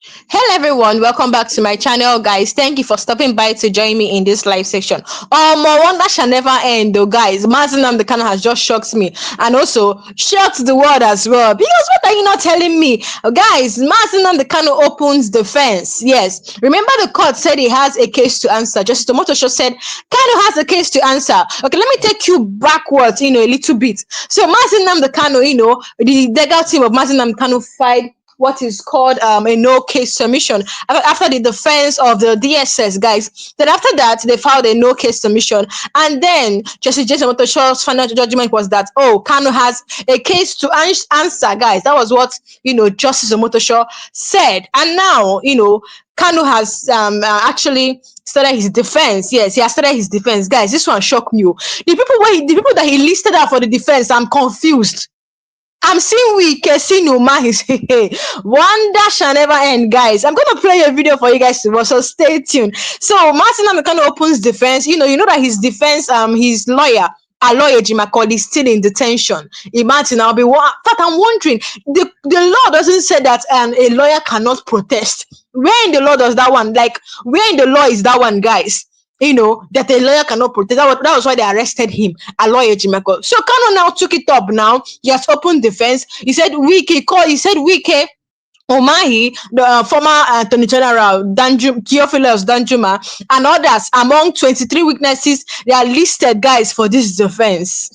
Hello everyone, welcome back to my channel guys. Thank you for stopping by to join me in this live section. My wonder shall never end though guys. Nnamdi Kanu has just shocked me and also shocked the world as well. Because what are you not telling me? Guys, Nnamdi Kanu opens the fence. Yes. Remember the court said he has a case to answer. Justice Omotosho said Kanu has a case to answer. Okay, let me take you backwards, a little bit. So Nnamdi Kanu, the legal team of Nnamdi Kanu filed what is called a no case submission after the defense of the DSS guys. Then after that, they filed a no case submission, and then Justice Jason Motosho's final judgment was that Kanu has a case to answer, guys. That was what Justice Omotosho said, and now Kanu has actually started his defense. Yes, he has started his defense, guys. This one shocked me. The people that he listed out for the defense, I'm confused. I'm seeing Wike, seeing Umahi. Wonder shall never end, guys. I'm gonna play a video for you guys to watch, so stay tuned. So Nnamdi Kanu opens defense. You know that his defense, his lawyer, Aloy Ejimakor, is still in detention. Imagine, I'm wondering, the law doesn't say that a lawyer cannot protest. Where in the law does that one? Like, where in the law is that one, guys? That a lawyer cannot protest. That was why they arrested him, Aloy Ejimakor. So Kanu now took it up now. He has opened defense. He said Wike, Umahi, the former Attorney General Theophilus Danjuma, and others among 23 witnesses, they are listed, guys, for this defense.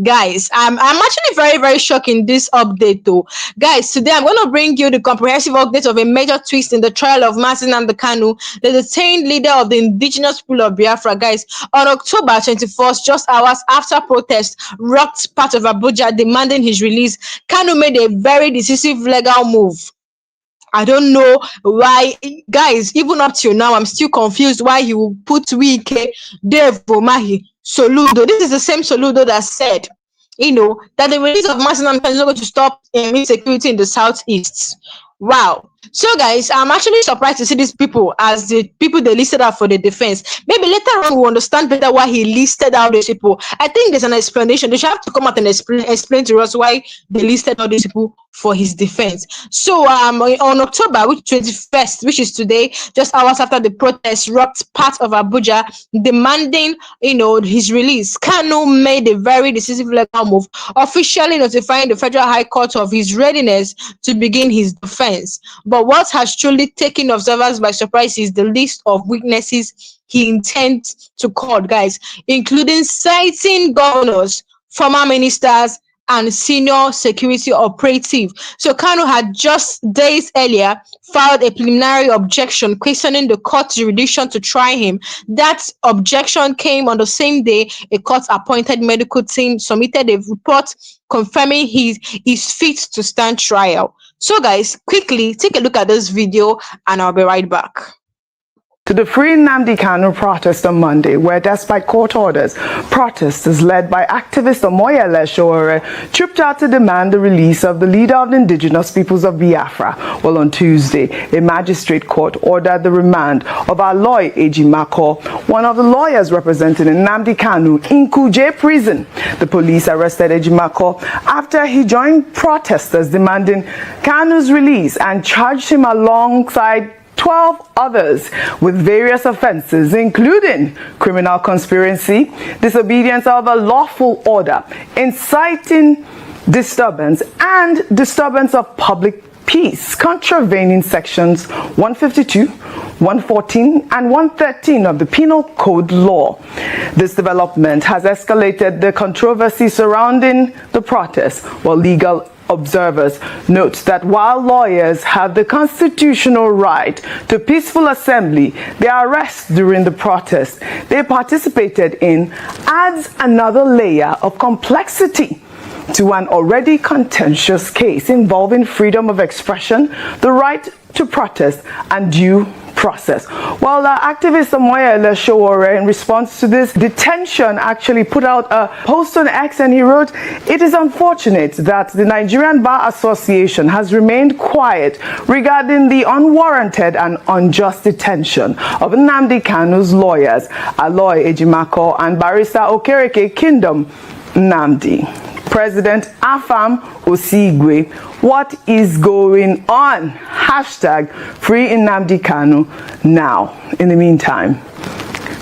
Guys, I'm actually very, very shocked in this update, though. Guys, today I'm going to bring you the comprehensive update of a major twist in the trial of Nnamdi Kanu, the detained leader of the indigenous people of Biafra, guys. On October 21st, just hours after protest rocked part of Abuja demanding his release, Kanu made a very decisive legal move. I don't know why, guys. Even up till now, I'm still confused why he will put Wike, Dave, Umahi, Soludo. This is the same Soludo that said, that the release of Nnamdi Kanu is not going to stop insecurity in the southeast. Wow. So guys, I'm actually surprised to see these people as the people they listed out for the defense. Maybe later on we'll understand better why he listed out these people. I think there's an explanation. They should have to come out and explain to us why they listed out these people for his defense. So on October 21st, which is today, just hours after the protest rocked part of Abuja demanding his release, Kanu made a very decisive legal move, officially notifying the Federal High Court of his readiness to begin his defense. But what has truly taken observers by surprise is the list of witnesses he intends to call, guys, including citing governors, former ministers, and senior security operative. So Kanu had just days earlier filed a preliminary objection questioning the court's jurisdiction to try him. That objection came on the same day a court-appointed medical team submitted a report confirming he is fit to stand trial. So guys, quickly take a look at this video and I'll be right back. To the Free Nnamdi Kanu protest on Monday, where despite court orders, protesters led by activist Omoyele Sowore trooped out to demand the release of the leader of the indigenous peoples of Biafra. Well, on Tuesday, a magistrate court ordered the remand of Aloy Ejimakor, one of the lawyers representing Nnamdi Kanu, in Kuje prison. The police arrested Ejimakor after he joined protesters demanding Kanu's release and charged him alongside 12 others with various offenses, including criminal conspiracy, disobedience of a lawful order, inciting disturbance, and disturbance of public peace, contravening sections 152, 114, and 113 of the Penal Code law. This development has escalated the controversy surrounding the protest, while legal observers note that while lawyers have the constitutional right to peaceful assembly, their arrest during the protest they participated in adds another layer of complexity to an already contentious case involving freedom of expression, the right to protest, and due process. Well, activist Omoyele Sowore, in response to this detention, actually put out a post on X, and he wrote, "It is unfortunate that the Nigerian Bar Association has remained quiet regarding the unwarranted and unjust detention of Nnamdi Kanu's lawyers, Aloy Ejimakor and Barrister Okereke Kingdom Nnamdi." President Afam Osigwe. What is going on? Hashtag free Nnamdi Kanu now. In the meantime,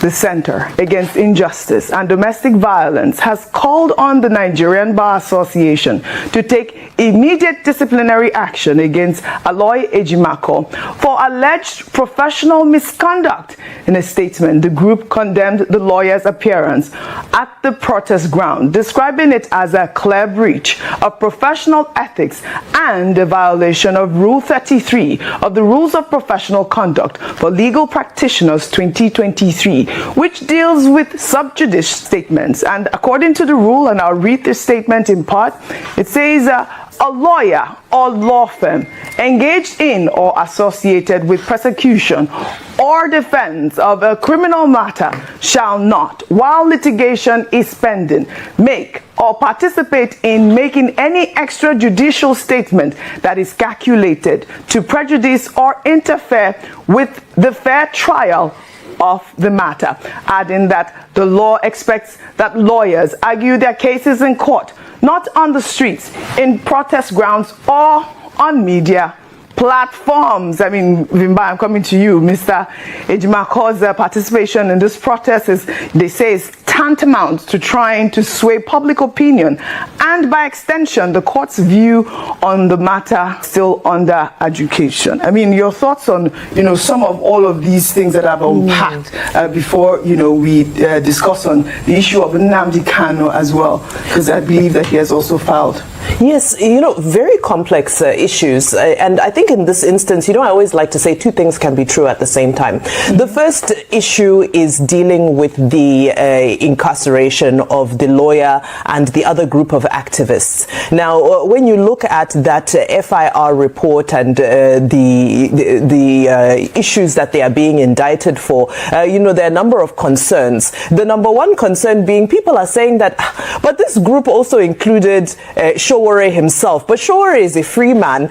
the Center Against Injustice and Domestic Violence has called on the Nigerian Bar Association to take immediate disciplinary action against Aloy Ejimako for alleged professional misconduct. In a statement, the group condemned the lawyer's appearance at the protest ground, describing it as a clear breach of professional ethics and a violation of Rule 33 of the Rules of Professional Conduct for Legal Practitioners 2023, which deals with sub judice statements. And according to the rule, and I'll read this statement in part, it says, a lawyer or law firm engaged in or associated with prosecution or defense of a criminal matter shall not, while litigation is pending, make or participate in making any extrajudicial statement that is calculated to prejudice or interfere with the fair trial of the matter, adding that the law expects that lawyers argue their cases in court, not on the streets, in protest grounds, or on media platforms. I mean, Vimba, I'm coming to you. Mr. Ejimako's participation in this protest is, they say, is tantamount to trying to sway public opinion and, by extension, the court's view on the matter still under adjudication. I mean, your thoughts on, some of all of these things that I've unpacked before, we discuss on the issue of Nnamdi Kanu as well, because I believe that he has also filed. Yes, very complex issues. And I think in this instance, I always like to say two things can be true at the same time. The first issue is dealing with the incarceration of the lawyer and the other group of activists. Now, when you look at that FIR report and the issues that they are being indicted for, there are a number of concerns. The number one concern being people are saying that, but this group also included Showore himself, but Showore is a free man,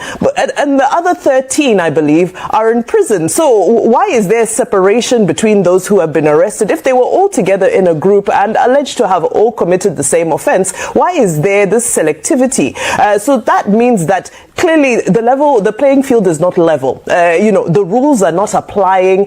and the other 13, I believe, are in prison. So why is there separation between those who have been arrested if they were all together in a group and alleged to have all committed the same offense? Why is there this selectivity? So that means that clearly the playing field is not level. The rules are not applying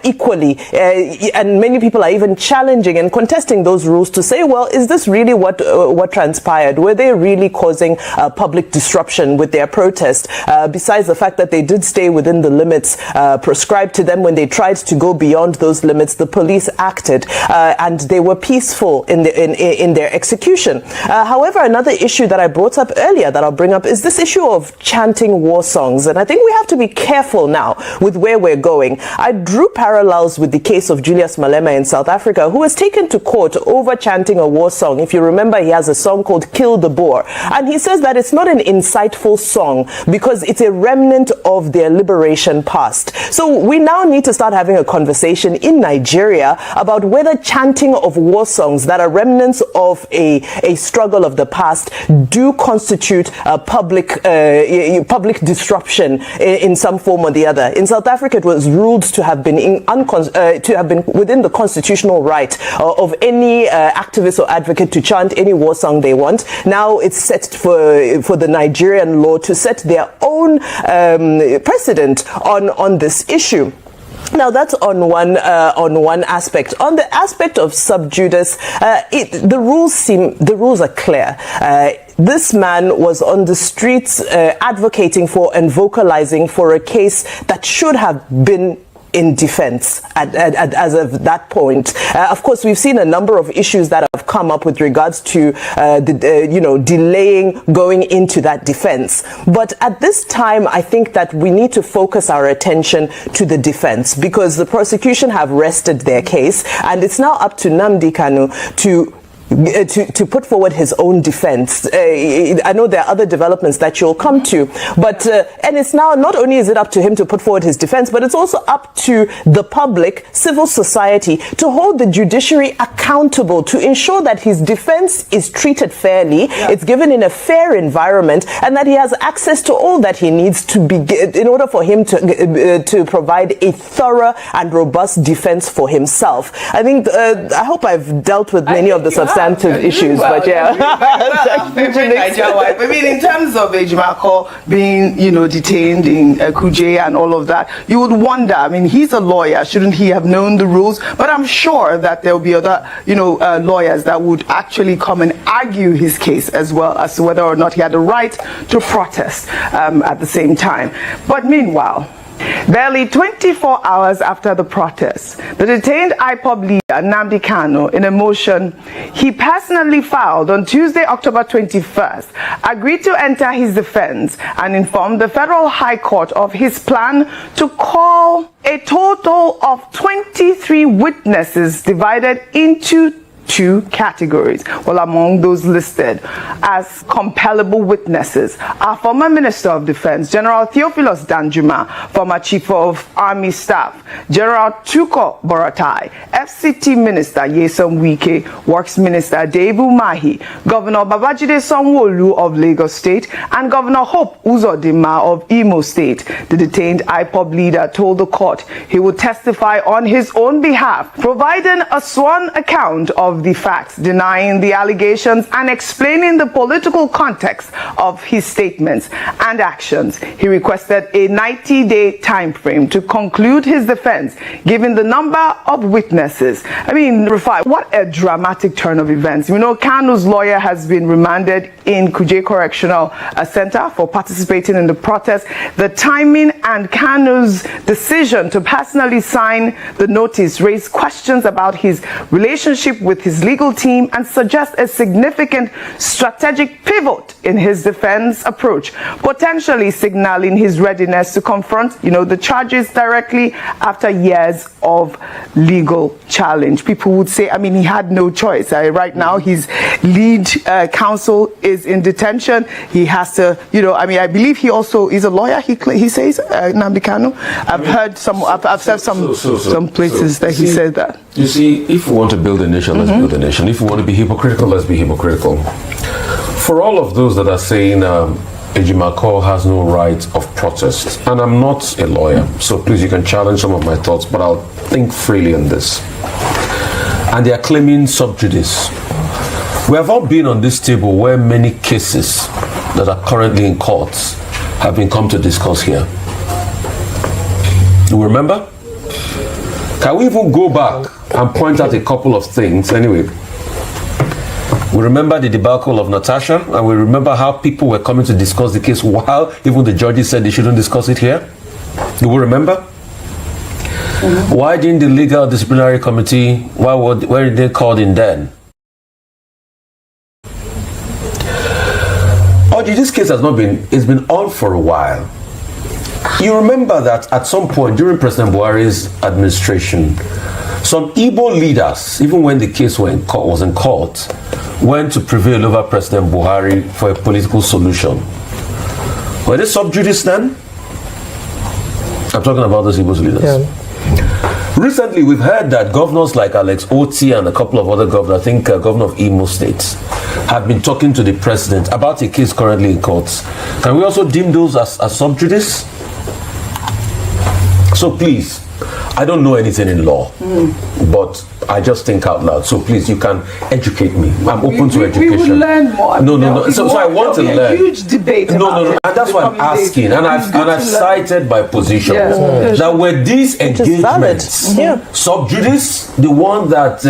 equally, and many people are even challenging and contesting those rules to say, well, is this really what transpired? Were they really causing public disruption with their protest? Besides the fact that they did stay within the limits prescribed to them, when they tried to go beyond those limits, the police acted, and they were peaceful in their execution. However, another issue that I brought up earlier that I'll bring up is this issue of chanting war songs, and I think we have to be careful now with where we're going. I drew parallels with the case of Julius Malema in South Africa, who was taken to court over chanting a war song. If you remember, he has a song called Kill the Boer, and he says that it's not an insightful song because it's a remnant of their liberation past. So we now need to start having a conversation in Nigeria about whether chanting of war songs that are remnants of a struggle of the past do constitute a public disruption in some form or the other. In South Africa, it was ruled to have been within the constitutional right of any activist or advocate to chant any war song they want. Now it's set for the Nigerian law to set their own precedent on this issue. Now that's on one aspect. On the aspect of sub judice, the rules are clear. This man was on the streets advocating for and vocalizing for a case that should have been in defense as of that point. Of course, we've seen a number of issues that have come up with regards to delaying going into that defense. But at this time, I think that we need to focus our attention to the defense, because the prosecution have rested their case, and it's now up to Nnamdi Kanu to put forward his own defense. I know there are other developments that you'll come to, but and it's now not only is it up to him to put forward his defense, but it's also up to the public, civil society, to hold the judiciary accountable to ensure that his defense is treated fairly, it's given in a fair environment, and that he has access to all that he needs to be in order for him to provide a thorough and robust defense for himself. I think I hope I've dealt with many of the substantive substantive issues, but yeah. I mean, in terms of Ejimako being, detained in Kuje and all of that, you would wonder, I mean, he's a lawyer, shouldn't he have known the rules? But I'm sure that there'll be other, lawyers that would actually come and argue his case as well as to whether or not he had the right to protest at the same time. But meanwhile, barely 24 hours after the protest, the detained IPOB leader Nnamdi Kanu, in a motion he personally filed on Tuesday, October 21st, agreed to enter his defense and informed the Federal High Court of his plan to call a total of 23 witnesses divided into two categories. Well, among those listed as compellable witnesses are former Minister of Defense General Theophilus Danjuma, former Chief of Army Staff General Tuko Boratai, FCT Minister Nyesom Wike, Works Minister Dave Umahi, Governor Babajide Sanwo-Olu of Lagos State, and Governor Hope Uzodinma of Imo State. The detained IPOB leader told the court he would testify on his own behalf, providing a sworn account of the facts, denying the allegations and explaining the political context of his statements and actions. He requested a 90-day time frame to conclude his defense, given the number of witnesses. I mean, Rufai, what a dramatic turn of events. Kanu's lawyer has been remanded in Kuje Correctional Center for participating in the protest. The timing and Kanu's decision to personally sign the notice raised questions about his relationship with his legal team and suggest a significant strategic pivot in his defense approach, potentially signaling his readiness to confront, the charges directly after years of legal challenge. People would say, I mean, he had no choice. Right now, his lead counsel is in detention. He has to, I believe he also is a lawyer. He says, Nnamdi Kanu. I've said some places that he said that. You see, if we want to build a nation, let's build a nation. If we want to be hypocritical, let's be hypocritical. For all of those that are saying Ejimako has no right of protest, and I'm not a lawyer, so please, you can challenge some of my thoughts, but I'll think freely on this. And they are claiming sub judice. We have all been on this table where many cases that are currently in courts have been come to discuss here. Do you remember? Can we even go back and point out a couple of things? Anyway, we remember the debacle of Natasha, and we remember how people were coming to discuss the case while even the judges said they shouldn't discuss it here. Do we remember? Why didn't the legal disciplinary committee, why did they called in then? This case has not been, it's been on for a while. You remember that at some point during President Buhari's administration, some Igbo leaders, even when the case was in court, went to prevail over President Buhari for a political solution. Were they sub judice then? I'm talking about those Igbo leaders. Yeah. Recently, we've heard that governors like Alex Oti and a couple of other governors, I think governor of Imo State, have been talking to the president about a case currently in courts. Can we also deem those as sub judice? So please, I don't know anything in law, but I just think out loud. So please, you can educate me. I'm open to education. We will learn more. No. So I want to learn. A huge debate. No. And that's why I'm asking. And I've cited my position that were these engagements sub judice, the one that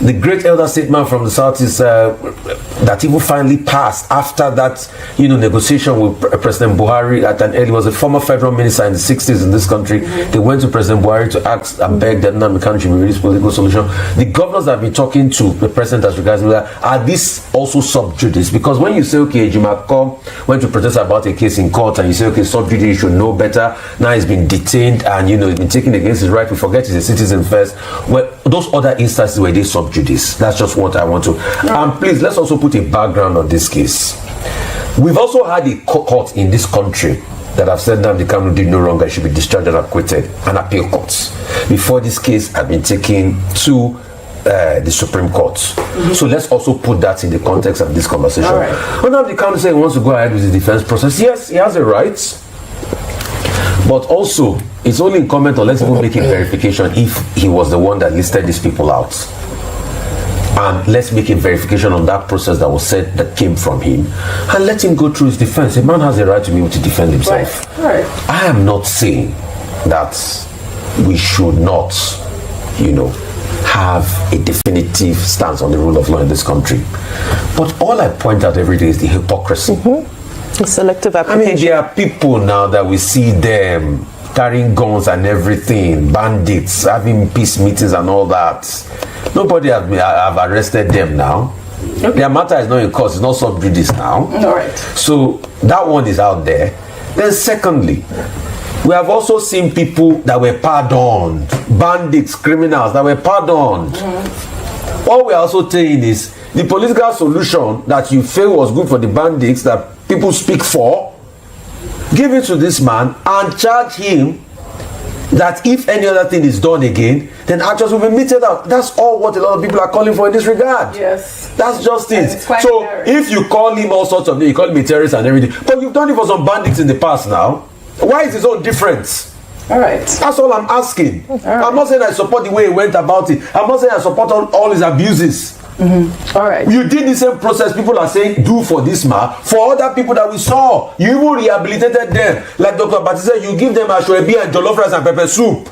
the great elder statesman from the South is that even finally passed after that, negotiation with President Buhari at an early, was a former federal minister in the 60s in this country. They went to President Buhari to ask and beg that Nnamdi Kanu should be released political solution. The governors that have been talking to the president as regards that, are these also sub judice? Because when you say, okay, Ejimako went to protest about a case in court, and you say, okay, sub judice, you should know better. Now he's been detained and he's been taken against his right. We forget he's a citizen first. Well, those other instances where they sub judice. That's just what I want to. And please, let's also put a background on this case. We've also had a court in this country that have said Nnamdi Kanu did no wrong and should be discharged and acquitted, and appeal courts, before this case had been taken to the Supreme Court. So let's also put that in the context of this conversation. Right. When Nnamdi Kanu said he wants to go ahead with the defense process, yes, he has a right, but also it's only incumbent on, let's even make a verification, if he was the one that listed these people out. and let's make a verification on that process that was said that came from him, and let him go through his defense. A man has a right to be able to defend himself. Right. I am not saying that we should not, have a definitive stance on the rule of law in this country. But all I point out every day is the hypocrisy. The selective application. I mean, there are people now that we see them carrying guns and everything, bandits, having peace meetings and all that. Nobody have arrested them now. Okay. Their matter is not in court, it's not sub judice now. All right. So that one is out there. Then secondly, we have also seen people that were pardoned, bandits, criminals that were pardoned. What we are also saying is the political solution that you feel was good for the bandits that people speak for, give it to this man and charge him that if any other thing is done again, then actors will be meted out. That's all what a lot of people are calling for in this regard. Yes. That's just it. So if you call him all sorts of things, you call him a terrorist and everything, but you've done it for some bandits in the past now, why is it so different? All right. That's all I'm asking. All right. I'm not saying I support the way he went about it. I'm not saying I support all his abuses. All right. You did the same process people are saying do for this man, for other people that we saw. You even rehabilitated them. Like Dr. Bati said, you give them ashwebi and jollof rice and pepper soup.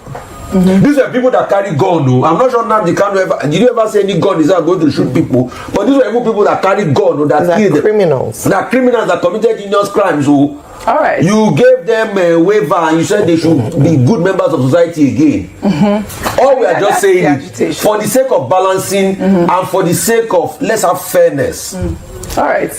These are people that carry gun. No? I'm not sure Nnamdi Kanu ever. Did you ever say any gun is not going to shoot people? But these are even people that carry gun. No, that kill criminals. Them. That criminals that committed heinous crimes. So all right. You gave them a waiver and you said they should be good members of society again. All we are just saying is for the sake of balancing and for the sake of let's have fairness. All right.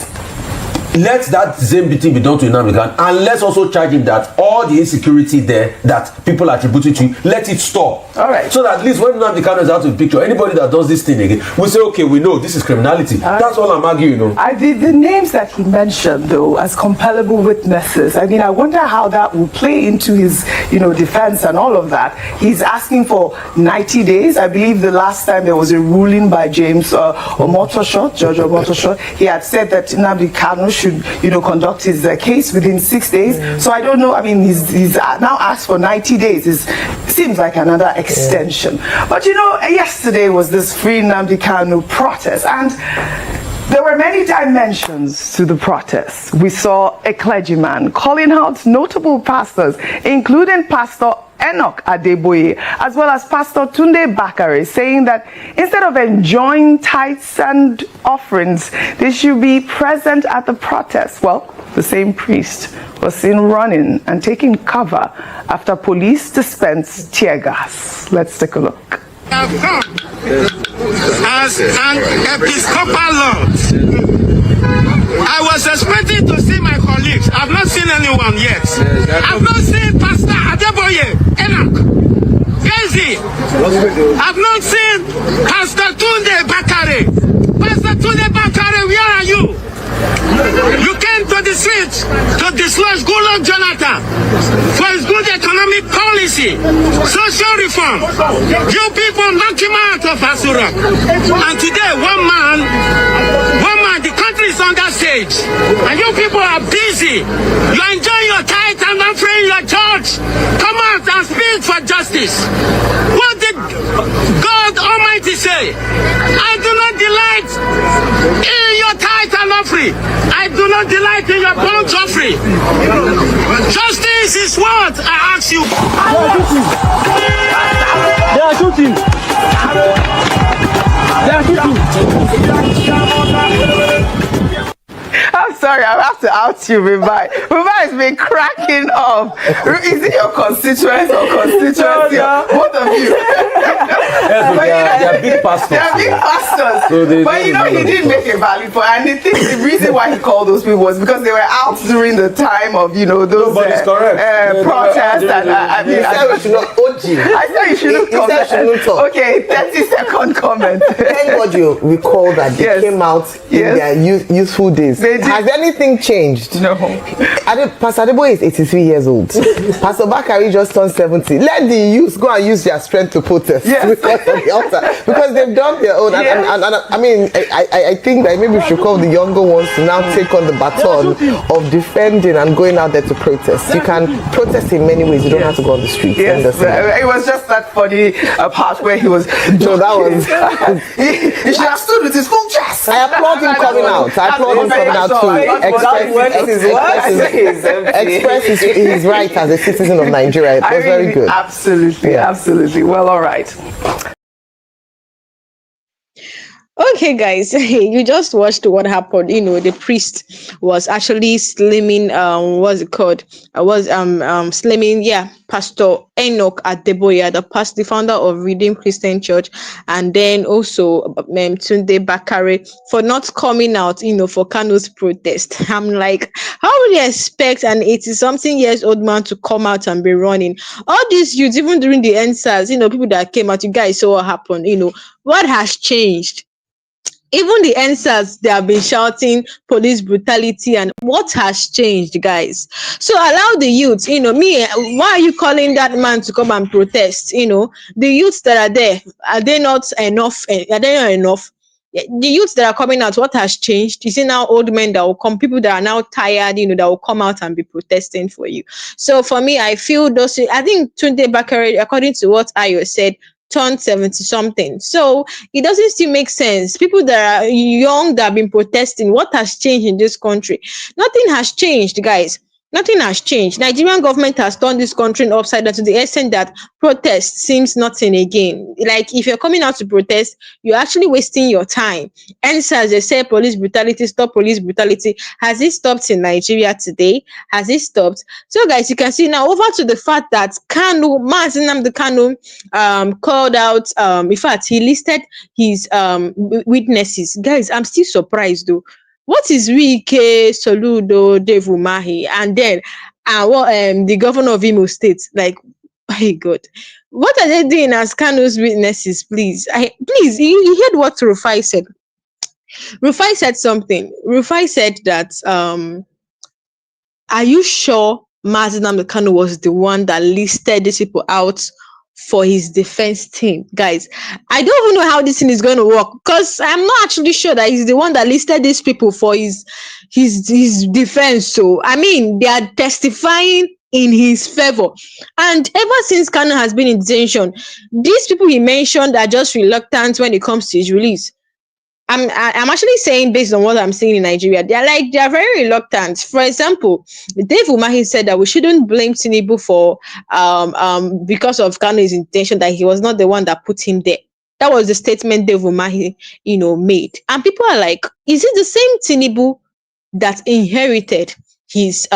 Let that same thing be done to Nnamdi Kanu, and let's also charge him that all the insecurity there that people attribute to you, let it stop. All right. So that at least when Nnamdi Kanu is out of the picture, anybody that does this thing again, we say, okay, we know this is criminality. That's all I'm arguing, The names that he mentioned, though, as compellable witnesses, I mean, I wonder how that will play into his, defense and all of that. He's asking for 90 days. I believe the last time there was a ruling by James Judge Omotosho, he had said that Nnamdi Kanu should, conduct his case within 6 days. So I don't know. I mean, he's now asked for 90 days. It seems like another extension. But yesterday was this Free Nnamdi Kanu protest, and there were many dimensions to the protest. We saw a clergyman calling out notable pastors, including Pastor Enoch Adeboye, as well as Pastor Tunde Bakare, saying that instead of enjoying tithes and offerings, they should be present at the protest. Well, the same priest was seen running and taking cover after police dispensed tear gas. Let's take a look. I've come as an Episcopal Lord. I was expecting to see my colleagues. I've not seen anyone yet. I've not seen Pastor Adeboye, Enoch, Gezi. I've not seen Pastor Tunde Bakare. Pastor Tunde Bakare, where are you? You came to the street to dislodge Goodluck Jonathan for his good economic policy, social reform. You people knocked him out of Asura. And today, one man, the country is on that stage. And you people are busy. You're enjoying your tithe and offering your church. Come out and speak for justice. What did God Almighty say? I do not delight in your tithe and offering. I do not delight in your burnt offering. Justice is what I ask you. They are shooting. They are shooting. I'm sorry, I have to out you, Rubai. Rubai has been cracking up. Is it your constituents or constituency? No. Both of you. Yes, they are big pastors. They are big pastors. So but he did make a valid point. And the reason why he called those people was because they were out during the time of, those protests. And I mean, I said you shouldn't talk. Okay, 30-second comment. Thank God you recall that they came out in their youthful days. Has anything changed changed. No. Pastor Adebo is 83 years old. Pastor Bakari just turned 70. Let the youth go and use their strength to protest because of the altar. Because they've done their own. And I mean, I think that maybe we should call the younger ones to now take on the baton of defending and going out there to protest. You can protest in many ways. You don't have to go on the street. Yes, it was just that funny part where he was. So that was. He should have stood with his full chest. I applaud him coming out. I applaud him coming out to express his right as a citizen of Nigeria. It was very good. Absolutely, absolutely. Well, all right. Okay, guys, you just watched what happened. You know, the priest was actually slimming. What's it called? Slimming. Yeah, Pastor Enoch Adeboye, the founder of Redeemed Christian Church, and then also Tunde Bakare for not coming out. You know, for Kanu's protest. I'm like, how would you expect an 80-something years old man to come out and be running? All these youths, even during the NSAS, you know, people that came out, you guys saw what happened. You know, what has changed? Even the answers, they have been shouting police brutality, and what has changed, guys? So allow the youth, you know, why are you calling that man to come and protest? You know, the youths that are there, are they not enough? Are they not enough? The youths that are coming out, what has changed? You see now old men that will come, people that are now tired, you know, that will come out and be protesting for you. So for me, I feel I think Tunde Bakare, according to what Ayo said, turned 70 something. So it doesn't still make sense. People that are young that have been protesting, what has changed in this country? Nothing has changed, guys. Nothing has changed. Nigerian government has turned this country upside down to the extent that protest seems nothing again. Like if you're coming out to protest, you're actually wasting your time. And as they say, police brutality, stop police brutality. Has it stopped in Nigeria today? Has it stopped? So guys, you can see now over to the fact that Nnamdi Kanu called out, in fact, he listed his witnesses. Guys, I'm still surprised though. What is Wike, Soludo, Umahi, and then the governor of Imo State? Like, my God, what are they doing as Kanu's witnesses? Please, you heard what Rufai said. Rufai said something. Rufai said that, are you sure Nnamdi Kanu was the one that listed these people out for his defense team? Guys, I don't even know how this thing is going to work, because I'm not actually sure that he's the one that listed these people for his defense. So I mean, they are testifying in his favor, and ever since Kanu has been in detention, these people he mentioned are just reluctant when it comes to his release. I'm actually saying, based on what I'm seeing in Nigeria, they're very reluctant. For example, Dave Umahi said that we shouldn't blame Tinubu for because of Kanu's intention, that he was not the one that put him there. That was the statement Dave Umahi, you know, made. And people are like, is it the same Tinubu that inherited his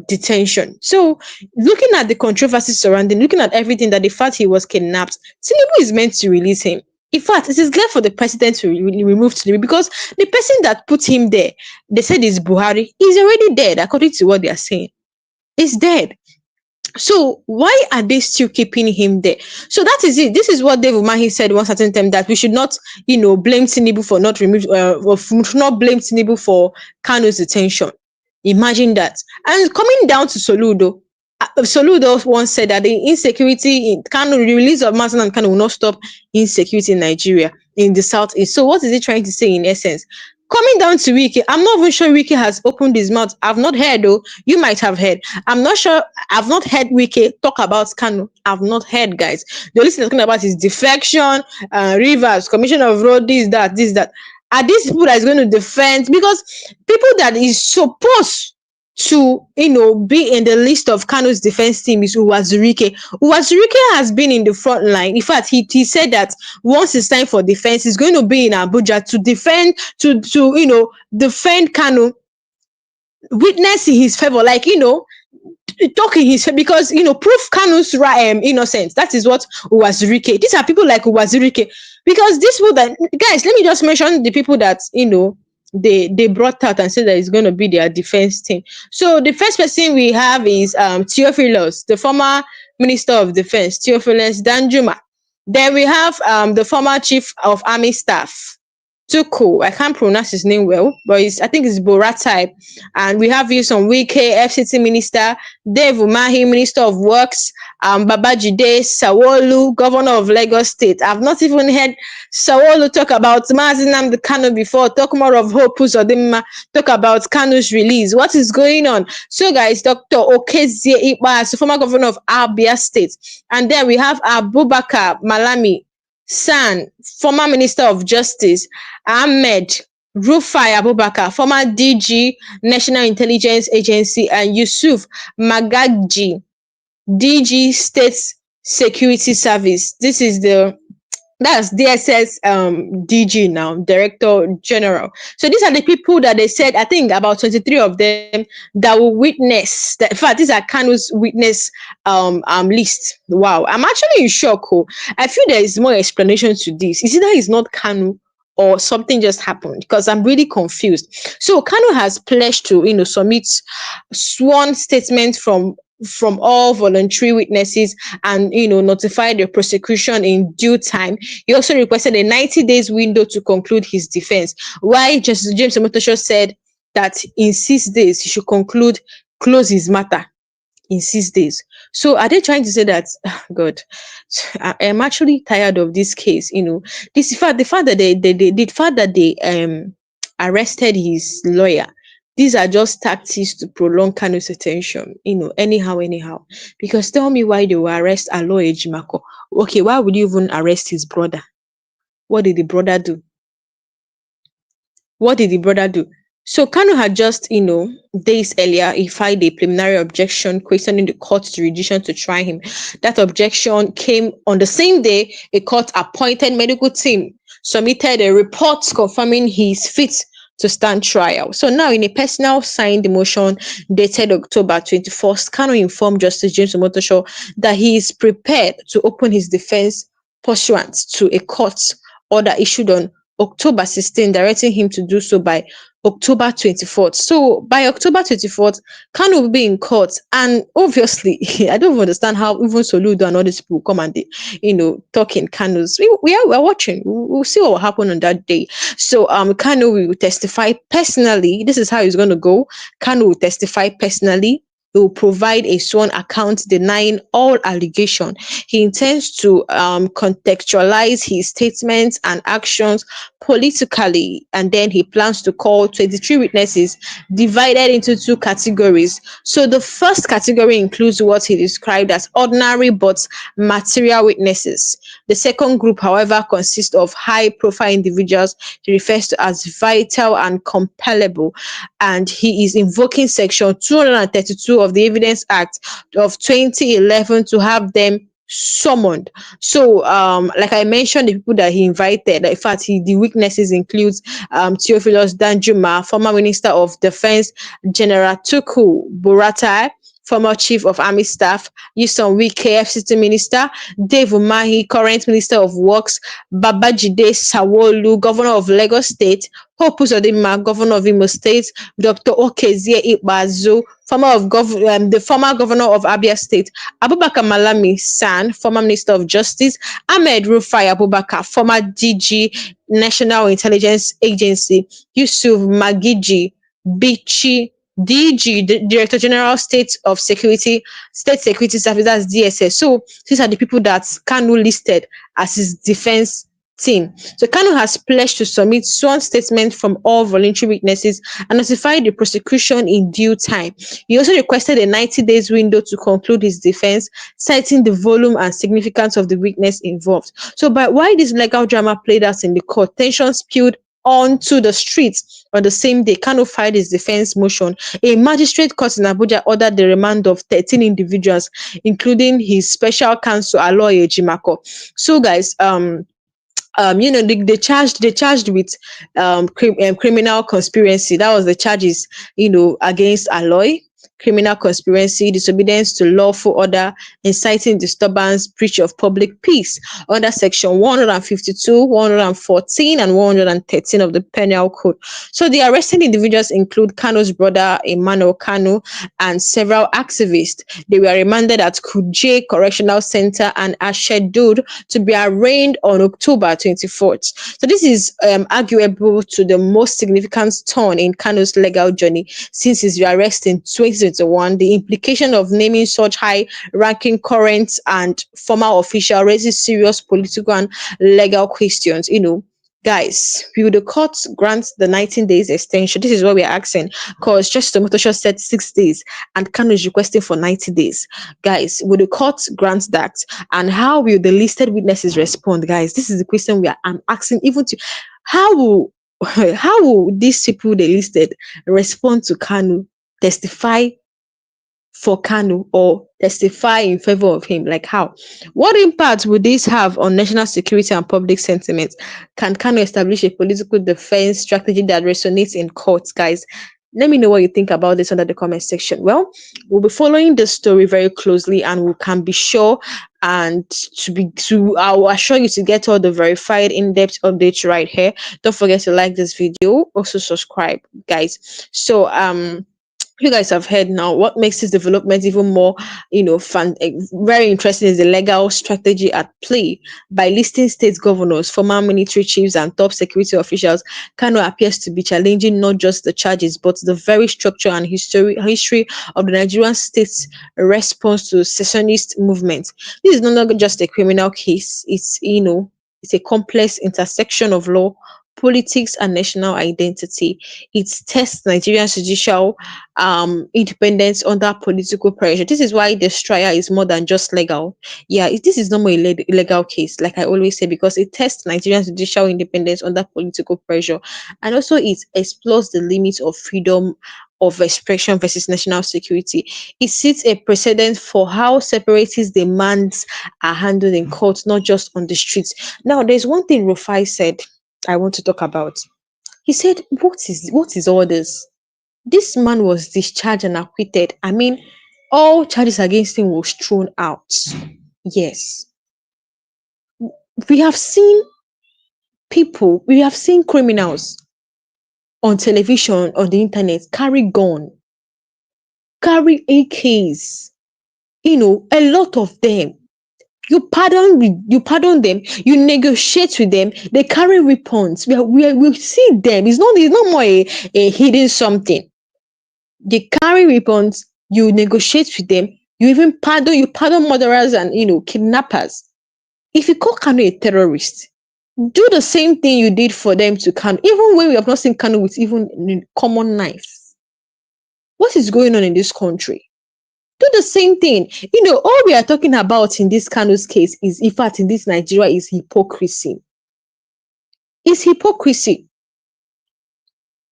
detention? So looking at the controversy surrounding, looking at everything, that the fact he was kidnapped, Tinubu is meant to release him. In fact, it is clear for the president to remove Tinubu, because the person that put him there, they said is Buhari, is already dead, according to what they are saying. He's dead. So why are they still keeping him there? So that is it. This is what Dave Umahi said one certain time, that we should not, you know, blame Tinubu for not not blame Tinubu for Kanu's detention. Imagine that. And coming down to Soludo, Soludo once said that the insecurity in Kanu, the release of Nnamdi Kanu will not stop insecurity in Nigeria, in the southeast. So what is he trying to say in essence? Coming down to Wike, I'm not even sure Wike has opened his mouth. I've not heard though. You might have heard. I'm not sure. I've not heard Wike talk about Kanu. I've not heard, guys. The only thing talking about is defection, rivers, commission of road, this, that. Are these people that is going to defend? Because people that is supposed to, you know, be in the list of Kanu's defense team is Uwazurike. Uwazurike has been in the front line. In fact, he said that once it's time for defense, he's going to be in Abuja to defend, to you know, defend Kanu, witness in his favor, like, you know, talk in his favor, because, you know, proof Kanu's innocence. That is what Uwazurike. These are people like Uwazurike, because these people that, guys, let me just mention the people that, you know, they brought out and said that it's going to be their defense team. So the first person we have is Theophilus, the former Minister of Defense, Theophilus Danjuma. Then we have the former Chief of Army Staff, Tuku. I can't pronounce his name well, but I think it's Boratai. And we have you some Wike, FCT Minister, Dave Umahi, Minister of Works, Babajide Sawolu, Governor of Lagos State. I've not even heard Sawolu talk about Nnamdi Kanu before, talk more of Hope Uzodinma, talk about Kanu's release. What is going on? So guys, Dr. Okezie Ikpeazu, former governor of Abia State. And then we have Abubakar Malami San, former Minister of Justice, Ahmed Rufai Abubakar, former DG, National Intelligence Agency, and Yusuf Magaji, DG, State Security Service. This is that's DSS DG now, Director General. So these are the people that they said, I think about 23 of them that will witness that. In fact, these are Kanu's witness list. Wow, I'm actually in shock. Oh. I feel there is more explanation to this. Is either it's not Kanu or something just happened, because I'm really confused. So Kanu has pledged to submit sworn statement from all voluntary witnesses and notify the prosecution in due time. He also requested a 90 days window to conclude his defense. Why Justice James Omotosho said that in 6 days he should close his matter in 6 days. So are they trying to say that God, I am actually tired of this case? The fact that they arrested his lawyer. These are just tactics to prolong Kanu's attention, anyhow. Because tell me why they will arrest Aloy Ejimako. Okay, why would you even arrest his brother? What did the brother do? So Kanu had just, days earlier, he filed a preliminary objection questioning the court's jurisdiction to try him. That objection came on the same day a court-appointed medical team submitted a report confirming he's fit to stand trial. So now in a personal signed motion dated October 21st, Kanu informed Justice James Omotosho that he is prepared to open his defense pursuant to a court order issued on October 16, directing him to do so by October 24th. So by October 24th, Kanu will be in court. And obviously, I don't understand how even Soludo and all these people come and they, talk in Kanu's. We're watching. We'll see what will happen on that day. So Kanu will testify personally. This is how it's going to go. Kanu will testify personally. He will provide a sworn account denying all allegation. He intends to contextualize his statements and actions politically, and then he plans to call 23 witnesses divided into 2 categories. So the first category includes what he described as ordinary but material witnesses. The second group, however, consists of high-profile individuals he refers to as vital and compellable, and he is invoking Section 232 of the Evidence Act of 2011 to have them summoned. So like I mentioned, the people that he invited, in fact the witnesses includes Theophilus Danjuma, former Minister of Defense, General Tuku Buratai, former Chief of Army Staff, Nyesom Wike, FCT Minister, Dave Umahi, current Minister of Works, Babajide Sawolu, Governor of Lagos State, Hope Uzodinma, Governor of Imo State, Dr. Okezie Ikpeazu, the former Governor of Abia State, Abubakar Malami San, former Minister of Justice, Ahmed Rufai Abubakar, former DG, National Intelligence Agency, Yusuf Magiji Bichi, DG, Director General State Security Service, that's DSS. So these are the people that Kanu listed as his defense team. So Kanu has pledged to submit sworn statement from all voluntary witnesses and notify the prosecution in due time. He also requested a 90 days window to conclude his defense, citing the volume and significance of the witness involved. So by why this legal drama played out in the court, tension spilled onto the streets. On the same day, Kanu filed his defense motion. A magistrate court in Abuja ordered the remand of 13 individuals, including his special counsel Aloy Ejimako. So guys, they charged with criminal conspiracy. That was the charges, against Aloy. criminal conspiracy, disobedience to lawful order, inciting disturbance, breach of public peace under section 152, 114, and 113 of the Penal Code. So the arrested individuals include Kanu's brother Emmanuel Kanu and several activists. They were remanded at Kuje Correctional Center and are scheduled to be arraigned on October 24th. So this is arguable to the most significant turn in Kanu's legal journey since his arrest in 2021. The implication of naming such high-ranking current and former official raises serious political and legal questions. Guys, will the court grant the 19 days extension? This is what we're asking, because Justice Omotosho said 6 days and Kanu is requesting for 90 days. Guys, will the court grant that? And how will the listed witnesses respond? Guys, this is the question I'm asking. Even to how will these people they listed respond to Kanu, testify for Kanu, or testify in favor of him? Like how? What impact would this have on national security and public sentiment? Can Kanu establish a political defense strategy that resonates in courts? Guys, let me know what you think about this under the comment section. Well, we'll be following the story very closely, and we can be sure and I'll assure you to get all the verified in-depth updates right here. Don't forget to like this video, also subscribe, guys. So you guys have heard now. What makes this development even more, fun, very interesting is the legal strategy at play. By listing state governors, former military chiefs, and top security officials, Kanu appears to be challenging not just the charges, but the very structure and history of the Nigerian state's response to secessionist movement. This is no longer just a criminal case. It's a complex intersection of law, politics, and national identity. It tests Nigerian judicial independence under political pressure. This is why this trial is more than just legal. Yeah, this is not more a legal case, like I always say, because it tests Nigerian judicial independence under political pressure, and also it explores the limits of freedom of expression versus national security. It sets a precedent for how separatist demands are handled in court, not just on the streets. Now, there's one thing Rufai said I want to talk about. He said, what is all this? This man was discharged and acquitted. I mean, all charges against him was thrown out. Yes. We have seen criminals on television, on the internet, carry gun, carry AKs, a lot of them. You pardon them, you negotiate with them, they carry weapons. We see them. It's not more a hidden something. They carry weapons, you negotiate with them, you pardon murderers and kidnappers. If you call Kanu a terrorist, do the same thing you did for them to Kanu, even when we have not seen Kanu with even a common knife. What is going on in this country? Do the same thing. All we are talking about in this Kanu's case is, in fact, in this Nigeria, is hypocrisy. It's hypocrisy.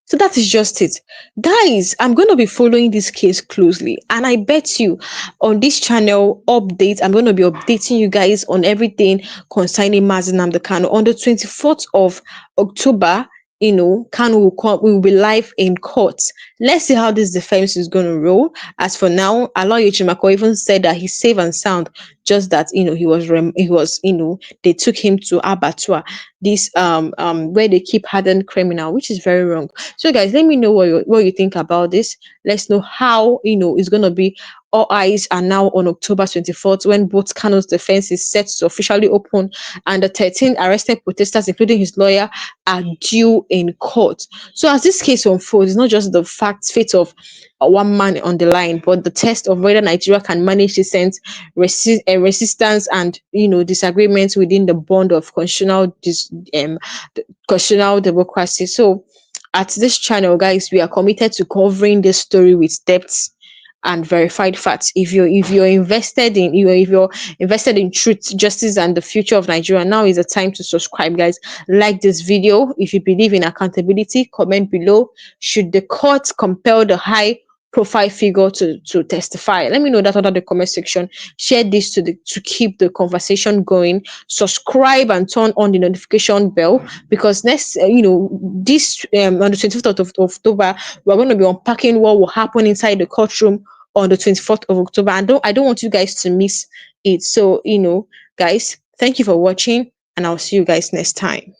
So that is just it. Guys, I'm going to be following this case closely. And I bet you on this channel update, I'm going to be updating you guys on everything concerning Nnamdi Kanu. On the 24th of October, Kanu will be live in court. Let's see how this defense is going to roll. As for now, Aloy Chimako even said that he's safe and sound, just that they took him to abattoir, this where they keep hardened criminal, which is very wrong. So guys, let me know what you think about this. Let's know how it's going to be. All eyes are now on October 24th, when both Kanu's defense is set to officially open, and the 13 arrested protesters, including his lawyer, are due in court. So as this case unfolds, it's not just the fate of one man on the line, but the test of whether Nigeria can manage to sense resistance and disagreements within the bond of constitutional democracy. So at this channel, guys, we are committed to covering this story with depth and verified facts. If you're invested in truth, justice, and the future of Nigeria, now is the time to subscribe, guys. Like this video. If you believe in accountability, comment below. Should the court compel the high profile figure to testify? Let me know that under the comment section. Share this to keep the conversation going. Subscribe and turn on the notification bell, because next this on the 25th of October, we're going to be unpacking what will happen inside the courtroom on the 24th of October. And I don't want you guys to miss it. So, guys, thank you for watching, and I'll see you guys next time.